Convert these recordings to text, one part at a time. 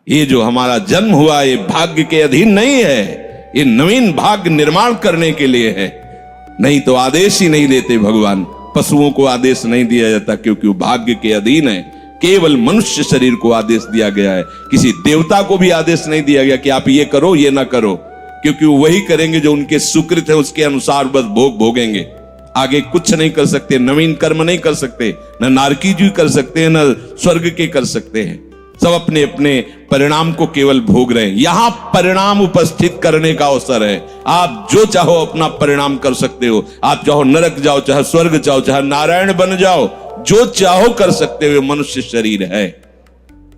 ये जो हमारा जन्म हुआ ये भाग्य के अधीन नहीं है, ये नवीन भाग्य निर्माण करने के लिए है। नहीं तो आदेश ही नहीं देते भगवान। पशुओं को आदेश नहीं दिया जाता क्योंकि वो भाग्य के अधीन है। केवल मनुष्य शरीर को आदेश दिया गया है। किसी देवता को भी आदेश नहीं दिया गया कि आप ये करो ये ना करो, क्योंकि वो वही करेंगे जो उनके सुकृत है, उसके अनुसार बस भोग भोगेंगे। आगे कुछ नहीं कर सकते, नवीन कर्म नहीं कर सकते, न नारकी जी कर सकते हैं, न स्वर्ग के कर सकते हैं। सब अपने अपने परिणाम को केवल भोग रहे हैं। यहां परिणाम उपस्थित करने का अवसर है। आप जो चाहो अपना परिणाम कर सकते हो। आप चाहो नरक जाओ, चाहे स्वर्ग जाओ, चाहे नारायण बन जाओ, जो चाहो कर सकते हो। मनुष्य शरीर है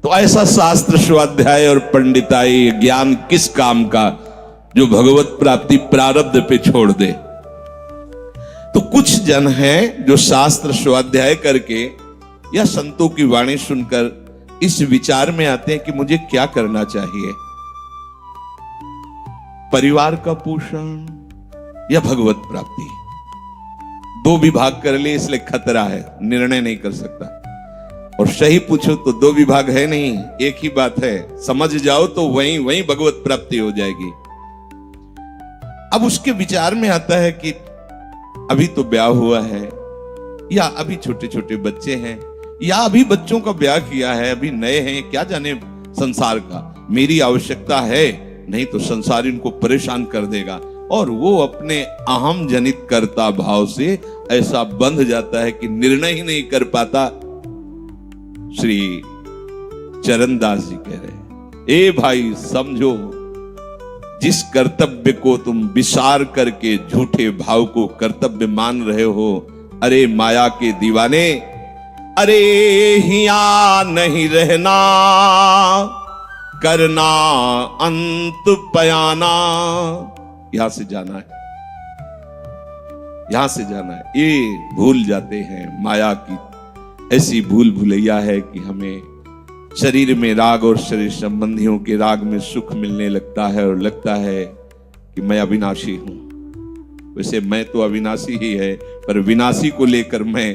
तो ऐसा शास्त्र स्वाध्याय और पंडिताई ज्ञान किस काम का जो भगवत प्राप्ति प्रारब्ध पे छोड़ दे। तो कुछ जन हैं जो शास्त्र स्वाध्याय करके या संतों की वाणी सुनकर इस विचार में आते हैं कि मुझे क्या करना चाहिए, परिवार का पोषण या भगवत प्राप्ति। दो विभाग कर लिए इसलिए खतरा है, निर्णय नहीं कर सकता। और सही पूछो तो दो विभाग है नहीं, एक ही बात है। समझ जाओ तो वहीं वहीं भगवत प्राप्ति हो जाएगी। अब उसके विचार में आता है कि अभी तो ब्याह हुआ है, या अभी छोटे छोटे बच्चे हैं, या अभी बच्चों का ब्याह किया है, अभी नए हैं, क्या जाने संसार का। मेरी आवश्यकता है, नहीं तो संसार इनको परेशान कर देगा। और वो अपने अहम जनित कर्ता भाव से ऐसा बंध जाता है कि निर्णय ही नहीं कर पाता। श्री चरणदास जी कह रहे, ए भाई समझो, जिस कर्तव्य को तुम विसार करके झूठे भाव को कर्तव्य मान रहे हो, अरे माया के दीवाने, अरे हिया नहीं रहना, करना अंत पयाना। यहां से जाना है, यहां से जाना है। ये भूल जाते हैं। माया की ऐसी भूल भुलैया है कि हमें शरीर में राग और शरीर संबंधियों के राग में सुख मिलने लगता है और लगता है कि मैं अविनाशी हूं। वैसे मैं तो अविनाशी ही है, पर विनाशी को लेकर मैं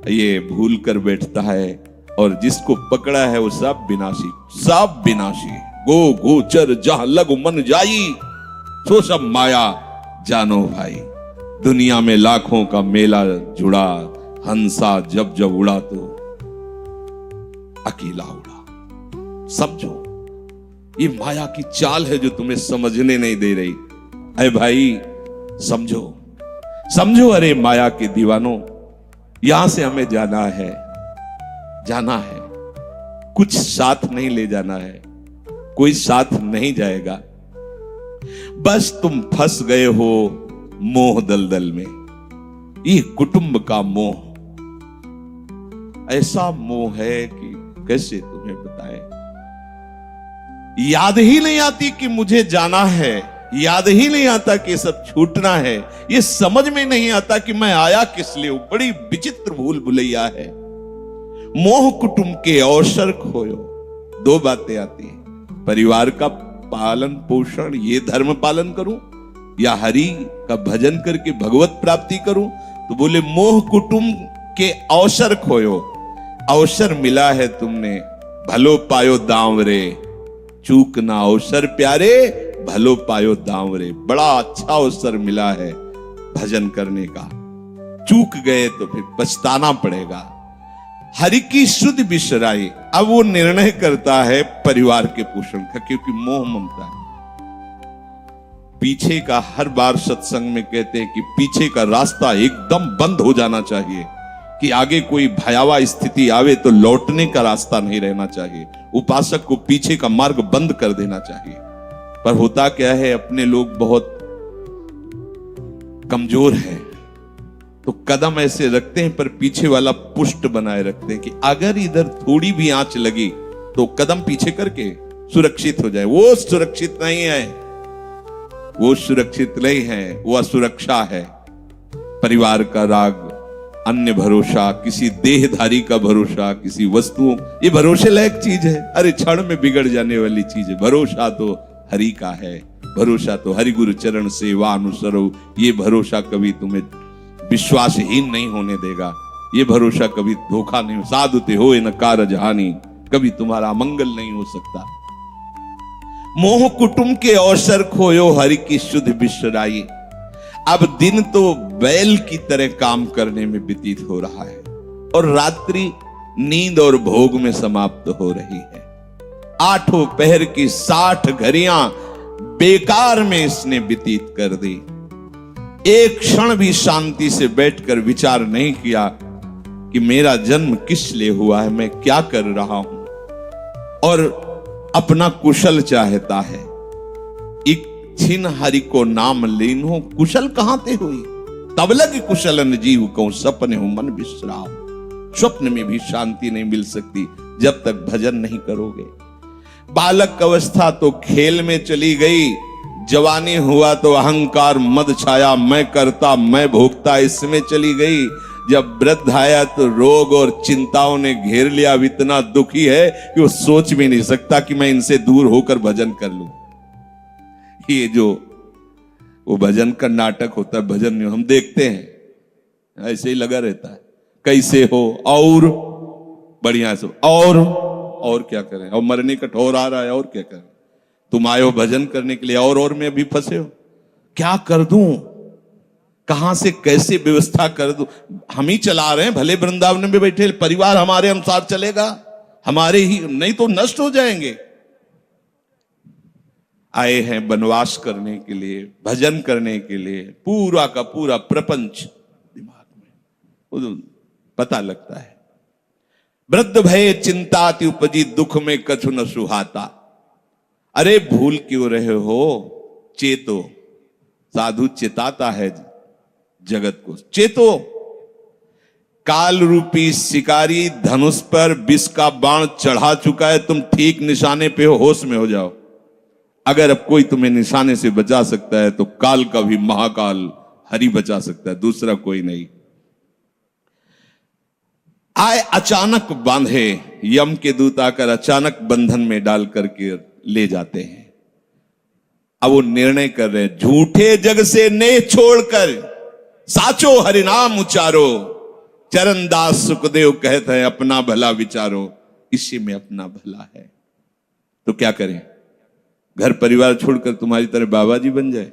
ये भूल कर बैठता है। और जिसको पकड़ा है वो सब विनाशी, सब विनाशी। गो गोचर जहां लगु मन जाई, सो सब माया जानो भाई। दुनिया में लाखों का मेला जुड़ा, हंसा जब जब उड़ा तो अकेला उड़ा। समझो, ये माया की चाल है जो तुम्हें समझने नहीं दे रही। अरे भाई समझो, समझो, अरे माया के दीवानों, यहां से हमें जाना है, जाना है। कुछ साथ नहीं ले जाना है, कोई साथ नहीं जाएगा। बस तुम फंस गए हो मोह दलदल में। ये कुटुंब का मोह ऐसा मोह है कि कैसे तुम्हें बताएं। याद ही नहीं आती कि मुझे जाना है, याद ही नहीं आता कि सब छूटना है। ये समझ में नहीं आता कि मैं आया किस लिए। बड़ी विचित्र भूल भुलैया है। मोह कुटुंब के अवसर खोयो। दो बातें आती हैं, परिवार का पालन पोषण, ये धर्म पालन करूं, या हरि का भजन करके भगवत प्राप्ति करूं। तो बोले मोह कुटुंब के अवसर खोयो। अवसर मिला है तुमने, भलो पायो दांव रे, चूक ना अवसर प्यारे, भलो पायो दांव रे। बड़ा अच्छा अवसर मिला है भजन करने का, चूक गए तो फिर पछताना पड़ेगा। हरि की शुद्ध बिसराई। अब वो निर्णय करता है परिवार के पोषण का, क्योंकि मोह ममता है। पीछे का हर बार सत्संग में कहते हैं कि पीछे का रास्ता एकदम बंद हो जाना चाहिए, कि आगे कोई भयावह स्थिति आवे तो लौटने का रास्ता नहीं रहना चाहिए। उपासक को पीछे का मार्ग बंद कर देना चाहिए। पर होता क्या है, अपने लोग बहुत कमजोर हैं, तो कदम ऐसे रखते हैं पर पीछे वाला पुष्ट बनाए रखते हैं कि अगर इधर थोड़ी भी आंच लगी तो कदम पीछे करके सुरक्षित हो जाए। वो सुरक्षित नहीं है, वो सुरक्षित नहीं है, वो असुरक्षा है। परिवार का राग, अन्य भरोसा, किसी देहधारी का भरोसा, किसी वस्तुओं, ये भरोसे लायक चीज है। अरे क्षण में बिगड़ जाने वाली चीज है। भरोसा तो हरि का है, भरोसा तो हरि गुरु चरण सेवा अनुसरो। ये भरोसा कभी तुम्हें विश्वासहीन नहीं होने देगा। ये भरोसा कभी धोखा नहीं। साधुते हो न कारज हानि, कभी तुम्हारा मंगल नहीं हो सकता। मोह कुटुंब के अवसर खोयो हरि की शुद्ध बिसराई। अब दिन तो बैल की तरह काम करने में व्यतीत हो रहा है और रात्रि नींद और भोग में समाप्त हो रही है। आठों पहर की 60 घड़ियां बेकार में इसने व्यतीत कर दी। एक क्षण भी शांति से बैठकर विचार नहीं किया कि मेरा जन्म किस लिए हुआ है, मैं क्या कर रहा हूं, और अपना कुशल चाहता है। एक छिन हरि को नाम लीनो कुशल कहां ते हुई, तब लग कुशलन जीव को सपने हो मन विश्राम। स्वप्न में भी शांति नहीं मिल सकती जब तक भजन नहीं करोगे। बालक अवस्था तो खेल में चली गई, जवानी हुआ तो अहंकार मद छाया, मैं करता मैं भोगता इसमें चली गई। जब वृद्ध आया तो रोग और चिंताओं ने घेर लिया। अब इतना दुखी है कि वो सोच भी नहीं सकता कि मैं इनसे दूर होकर भजन कर लूं। ये जो वो भजन का नाटक होता है, भजन में हम देखते हैं ऐसे ही लगा रहता है, कैसे हो और बढ़िया से, और क्या करें, और मरने का ठौर आ रहा है, और क्या करें, तुम आए हो भजन करने के लिए और में अभी फंसे हो, क्या कर दूं, कहां से कैसे व्यवस्था कर दूं। हम ही चला रहे हैं, भले वृंदावन में बैठे परिवार हमारे अनुसार चलेगा, हमारे ही, नहीं तो नष्ट हो जाएंगे। आए हैं वनवास करने के लिए, भजन करने के लिए, पूरा का पूरा प्रपंच दिमाग में पता लगता है। वृद्ध भय चिंताति उपजी दुख में कछु न सुहाता। अरे भूल क्यों रहे हो, चेतो। साधु चेताता है जगत को, चेतो। काल रूपी शिकारी धनुष पर विष का बाण चढ़ा चुका है, तुम ठीक निशाने पे हो, होश में हो जाओ। अगर अब कोई तुम्हें निशाने से बचा सकता है तो काल का भी महाकाल हरि बचा सकता है, दूसरा कोई नहीं। आए अचानक बांधे, यम के दूत आकर अचानक बंधन में डाल करके ले जाते हैं। अब वो निर्णय कर रहे हैं, झूठे जग से नेह छोड़कर साचो हरिनाम उचारो। चरणदास सुखदेव कहते हैं अपना भला विचारो, इसी में अपना भला है। तो क्या करें, घर परिवार छोड़कर तुम्हारी तरह बाबा जी बन जाए।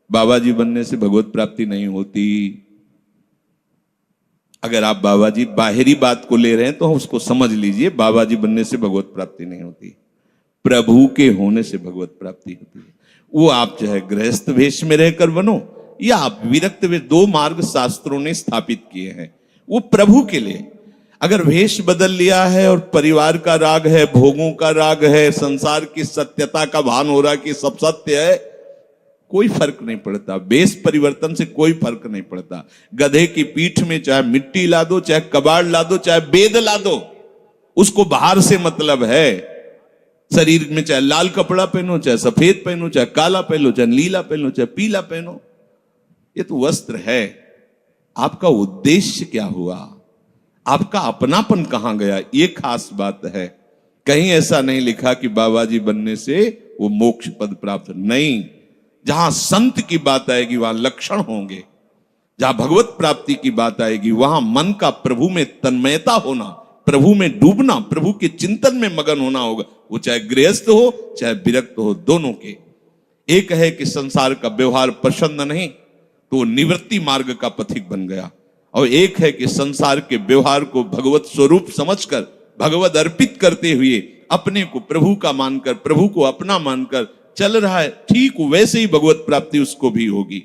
बाबा जी बनने से भगवत प्राप्ति नहीं होती। अगर आप बाबा जी बाहरी बात को ले रहे हैं तो उसको समझ लीजिए, बाबा जी बनने से भगवत प्राप्ति नहीं होती, प्रभु के होने से भगवत प्राप्ति होती है। वो आप चाहे गृहस्थ वेश में रहकर बनो या आप विरक्त वेश, 2 मार्ग शास्त्रों ने स्थापित किए हैं, वो प्रभु के लिए। अगर वेश बदल लिया है और परिवार का राग है, भोगों का राग है, संसार की सत्यता का भान हो रहा है कि सब सत्य है, कोई फर्क नहीं पड़ता। वेश परिवर्तन से कोई फर्क नहीं पड़ता। गधे की पीठ में चाहे मिट्टी ला दो, चाहे कबाड़ ला दो, चाहे बेद ला दो, उसको बाहर से मतलब है। शरीर में चाहे लाल कपड़ा पहनो, चाहे सफेद पहनो, चाहे काला पहनो, चाहे नीला पहनो, चाहे पीला पहनो, ये तो वस्त्र है। आपका उद्देश्य क्या हुआ, आपका अपनापन कहां गया, ये खास बात है। कहीं ऐसा नहीं लिखा कि बाबा जी बनने से वो मोक्ष पद प्राप्त, नहीं। जहां संत की बात आएगी वहां लक्षण होंगे, जहां भगवत प्राप्ति की बात आएगी वहां मन का प्रभु में तन्मयता होना, प्रभु में डूबना, प्रभु के चिंतन में मगन होना होगा। वो चाहे गृहस्थ हो चाहे विरक्त हो, दोनों के। एक है कि संसार का व्यवहार पसंद नहीं तो वो निवृत्ति मार्ग का पथिक बन गया, और एक है कि संसार के व्यवहार को भगवत स्वरूप समझकर, भगवत अर्पित करते हुए अपने को प्रभु का मानकर, प्रभु को अपना मानकर चल रहा है, ठीक वैसे ही भगवत प्राप्ति उसको भी होगी।